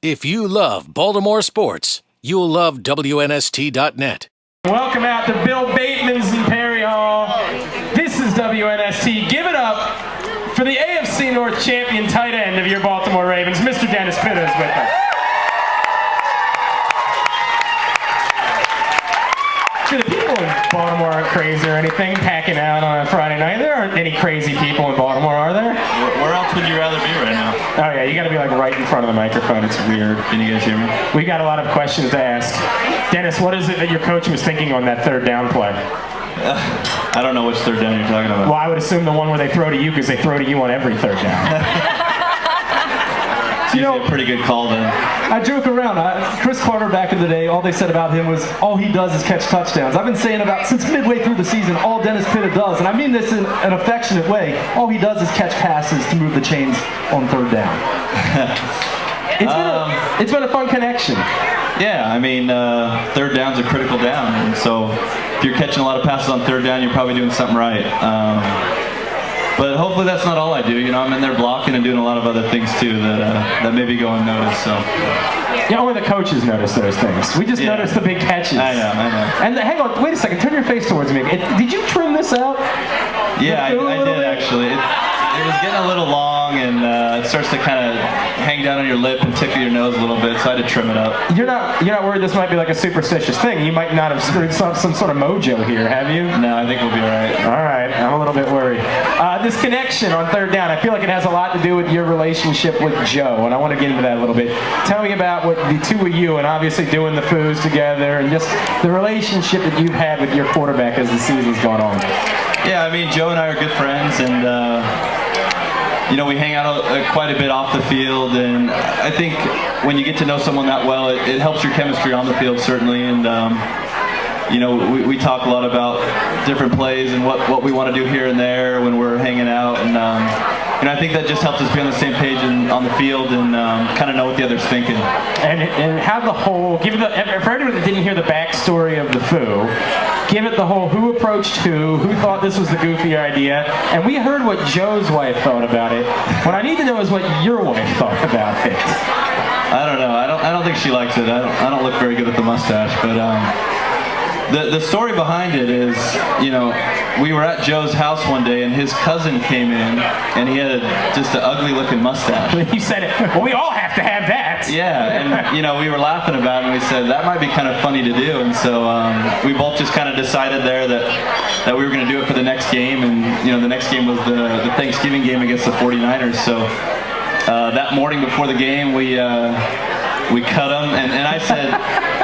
If you love Baltimore sports, you'll love WNST.net. Welcome out to Bill Bateman's in Perry Hall. This is WNST. Give it up for the AFC North champion tight end of your Baltimore Ravens, Mr. Dennis Pitta is with us. See, the people in Baltimore aren't crazy or anything, packing out on a Friday night. There aren't any crazy people in Baltimore, are there? Where else would you rather be right now? Oh yeah, you gotta be like right in front of the microphone. It's weird. Can you guys hear me? We got a lot of questions to ask. Dennis, what is it that your coach was thinking on that third down play? I don't know which third down you're talking about. Well, I would assume the one where they throw to you because they throw to you on every third down. It's usually a pretty good call then. I joke around. Chris Carter back in the day, all they said about him was all he does is catch touchdowns. I've been saying about since midway through the season, all Dennis Pitta does, and I mean this in an affectionate way, all he does is catch passes to move the chains on third down. It's been a fun connection. Yeah, I mean, third down's a critical down, and so if you're catching a lot of passes on third down, you're probably doing something right. But hopefully that's not all I do. You know, I'm in there blocking and doing a lot of other things too that maybe go unnoticed. So. Yeah, only the coaches notice those things. We just notice the big catches. I know. And hang on, wait a second. Turn your face towards me. Did you trim this out? Yeah, I did actually. It was getting a little long, and it starts to kind of hang down on your lip and tickle your nose a little bit, so I had to trim it up. You're not worried this might be like a superstitious thing? You might not have screwed some sort of mojo here, have you? No, I think we'll be all right. All right, I'm a little bit worried. This connection on third down, I feel like it has a lot to do with your relationship with Joe, and I want to get into that a little bit. Tell me about what the two of you, and obviously doing the foos together, and just the relationship that you've had with your quarterback as the season's gone on. Yeah, I mean, Joe and I are good friends, and you know, we hang out quite a bit off the field, and I think when you get to know someone that well, it helps your chemistry on the field, certainly, and you know, we talk a lot about different plays and what we want to do here and there when we're hanging out, and you know, I think that just helps us be on the same page on the field and kind of know what the other's thinking. And have the whole, for anyone that didn't hear the backstory of the foo, give it the whole who approached who thought this was the goofy idea, and we heard what Joe's wife thought about it. What I need to know is what your wife thought about it. I don't know. I don't think she likes it. I don't look very good with the mustache, but the story behind it is, you know, we were at Joe's house one day, and his cousin came in, and he had just an ugly-looking mustache. You said it. Well, we all have to have that. Yeah, and you know, we were laughing about it, and we said that might be kind of funny to do, and so we both just kind of decided there that we were going to do it for the next game, and you know, the next game was the Thanksgiving game against the 49ers. So that morning before the game, we cut him, and I said,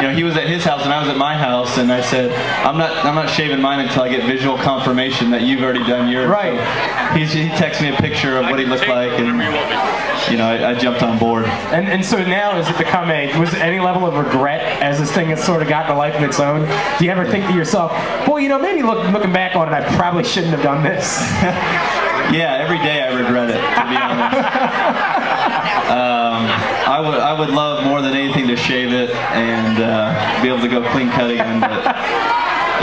you know, he was at his house and I was at my house, and I said, I'm not shaving mine until I get visual confirmation that you've already done yours. Right. So he texted me a picture of what he looked like, and you know, I jumped on board. And so now, has it become was any level of regret as this thing has sort of gotten a life of its own? Do you ever think to yourself, boy, you know, maybe looking back on it, I probably shouldn't have done this? Yeah, every day I regret it, to be honest. I would love more than anything to shave it and be able to go clean cut again, but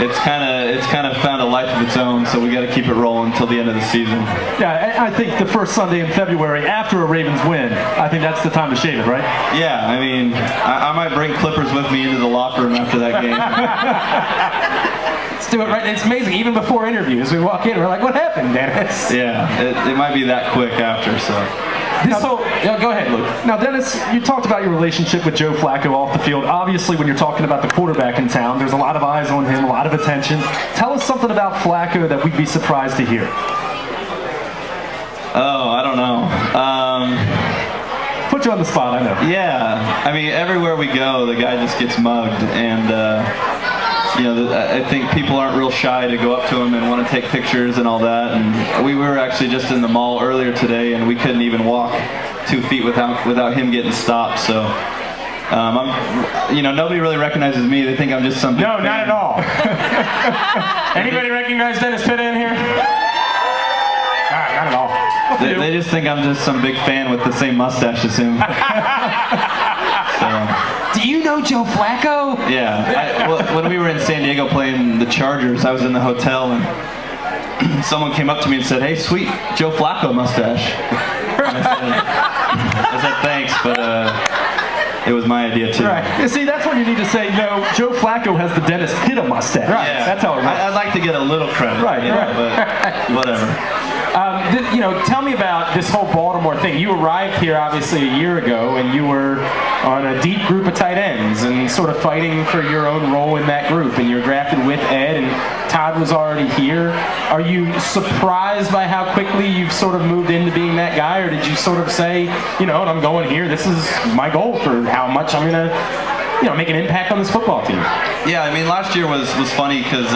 it's kind of found a life of its own, so we got to keep it rolling until the end of the season. Yeah, I think the first Sunday in February after a Ravens win, I think that's the time to shave it, right? Yeah, I mean, I might bring clippers with me into the locker room after that game. Let's do it right. It's amazing. Even before interviews, we walk in, we're like, "What happened, Dennis?" Yeah, it might be that quick after. So. Go ahead, Luke. Now, Dennis, you talked about your relationship with Joe Flacco off the field. Obviously, when you're talking about the quarterback in town, there's a lot of eyes on him, a lot of attention. Tell us something about Flacco that we'd be surprised to hear. Oh, I don't know. Put you on the spot, I know. Yeah, I mean, everywhere we go, the guy just gets mugged, and you know, I think people aren't real shy to go up to him and want to take pictures and all that. And we were actually just in the mall earlier today, and we couldn't even walk 2 feet without him getting stopped. So, you know, nobody really recognizes me. They think I'm just some big fan. Not at all. Anybody recognize Dennis Pitta in here? Not at all. They just think I'm just some big fan with the same mustache as him. Do you know Joe Flacco? Yeah. Well, when we were in San Diego playing the Chargers, I was in the hotel, and someone came up to me and said, "Hey, sweet Joe Flacco mustache." I said thanks, but it was my idea too. Right. See, that's when you need to say, no, Joe Flacco has the Dennis Pitta mustache. Right. Yeah. That's how it works. I'd like to get a little credit, Right, you know, right. but whatever. Tell me about this whole Baltimore thing. You arrived here obviously a year ago, and you were on a deep group of tight ends and sort of fighting for your own role in that group. And you were drafted with Ed, and Todd was already here. Are you surprised by how quickly you've sort of moved into being that guy, or did you sort of say, I'm going here. This is my goal for how much I'm going to, make an impact on this football team? Yeah, I mean, last year was funny because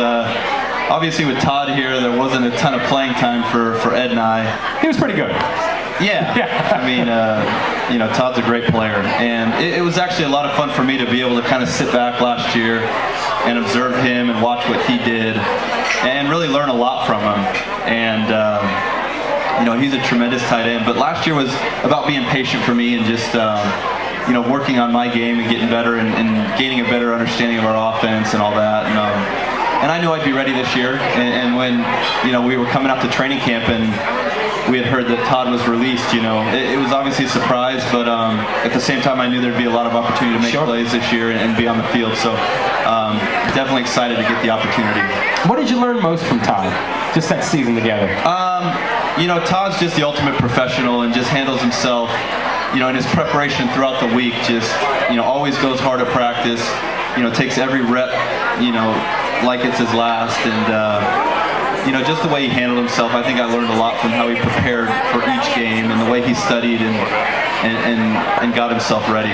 obviously with Todd here, there wasn't a ton of playing time for Ed and I. He was pretty good. Yeah. I mean, Todd's a great player, and it was actually a lot of fun for me to be able to kind of sit back last year and observe him and watch what he did, and really learn a lot from him. And he's a tremendous tight end. But last year was about being patient for me and just working on my game and getting better and gaining a better understanding of our offense and all that. And I knew I'd be ready this year. And when we were coming up to training camp and we had heard that Todd was released, it was obviously a surprise, but at the same time I knew there'd be a lot of opportunity to make plays this year and be on the field. So definitely excited to get the opportunity. What did you learn most from Todd, just that season together? Todd's just the ultimate professional and just handles himself, in his preparation throughout the week, just, always goes hard at practice, takes every rep, like it's his last, and just the way he handled himself. I think I learned a lot from how he prepared for each game and the way he studied and got himself ready.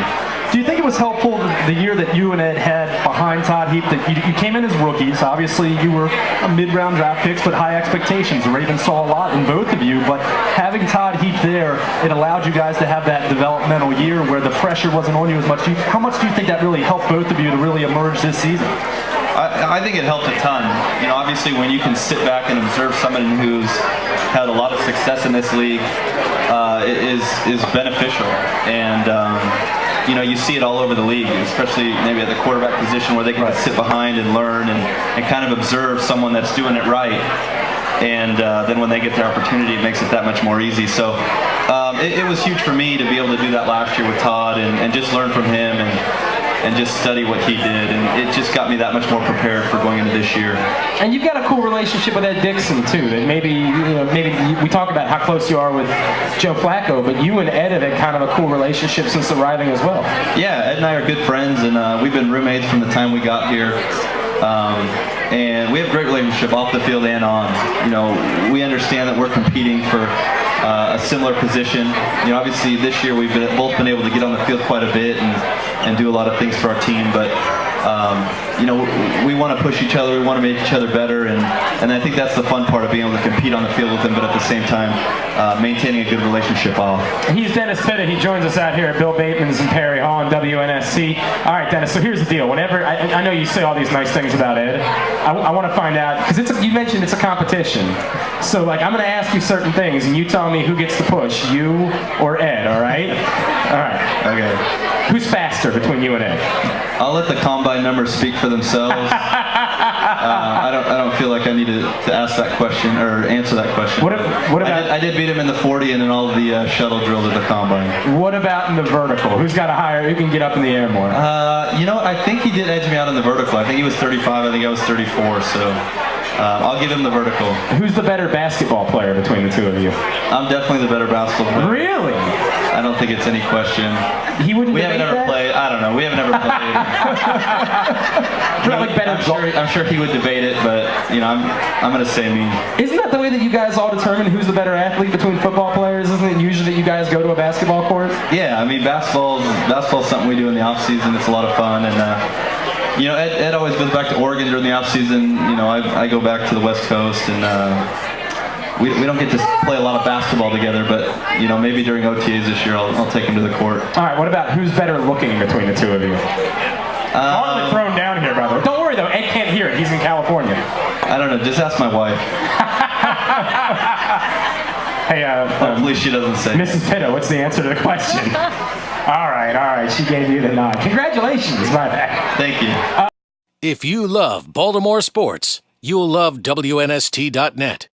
Do you think it was helpful the year that you and Ed had behind Todd Heap, that you came in as rookies? Obviously, you were mid-round draft picks, but high expectations. The Ravens saw a lot in both of you, but having Todd Heap there, it allowed you guys to have that developmental year where the pressure wasn't on you as much. How much do you think that really helped both of you to really emerge this season? I think it helped a ton. Obviously when you can sit back and observe someone who's had a lot of success in this league, it is beneficial. And you see it all over the league, especially maybe at the quarterback position where they can sit behind and learn and kind of observe someone that's doing it right. And then when they get their opportunity, it makes it that much more easy. So it was huge for me to be able to do that last year with Todd and just learn from him and just study what he did, and it just got me that much more prepared for going into this year. And you've got a cool relationship with Ed Dixon too. That maybe we talk about how close you are with Joe Flacco, but you and Ed have had kind of a cool relationship since arriving as well. Yeah, Ed and I are good friends, and we've been roommates from the time we got here. And we have a great relationship off the field and on. We understand that we're competing for a similar position. Obviously this year we've both been able to get on the field quite a bit and do a lot of things for our team, but we want to push each other, we want to make each other better, and I think that's the fun part of being able to compete on the field with them, but at the same time maintaining a good relationship off. He's Dennis Pitta. He joins us out here at Bill Bateman's in Perry Hall on WNST. All right, Dennis, so here's the deal. Whenever I know you say all these nice things about Ed, I want to find out, because you mentioned it's a competition. So I'm going to ask you certain things, and you tell me who gets the push, you or Ed, all right? All right. Okay. Who's faster between you and Ed? I'll let the combine numbers speak for themselves. I don't feel like I need to ask that question or answer that question. What about? I did beat him in the 40 and in all of the shuttle drills at the combine. What about in the vertical? Who can get up in the air more? I think he did edge me out in the vertical. I think he was 35. I think I was 34. So I'll give him the vertical. Who's the better basketball player between the two of you? I'm definitely the better basketball player. Really? I don't think it's any question. He wouldn't. We haven't ever played. I don't know. We haven't ever played. I'm sure he would debate it, but I'm going to say me. Isn't that the way that you guys all determine who's the better athlete between football players? Isn't it usually that you guys go to a basketball court? Yeah, I mean basketball's something we do in the off season. It's a lot of fun, and Ed always goes back to Oregon during the off season. I go back to the West Coast, and we don't get to play a lot of basketball together, but maybe during OTAs this year I'll take him to the court. All right, what about who's better looking between the two of you? Hardly thrown down here, brother. Don't worry though, Ed can't hear it. He's in California. I don't know. Just ask my wife. Hey, hopefully she doesn't say. Mrs. Pitta, what's the answer to the question? All right. She gave you the nod. Congratulations, my bad. Thank you. If you love Baltimore sports, you'll love WNST.net.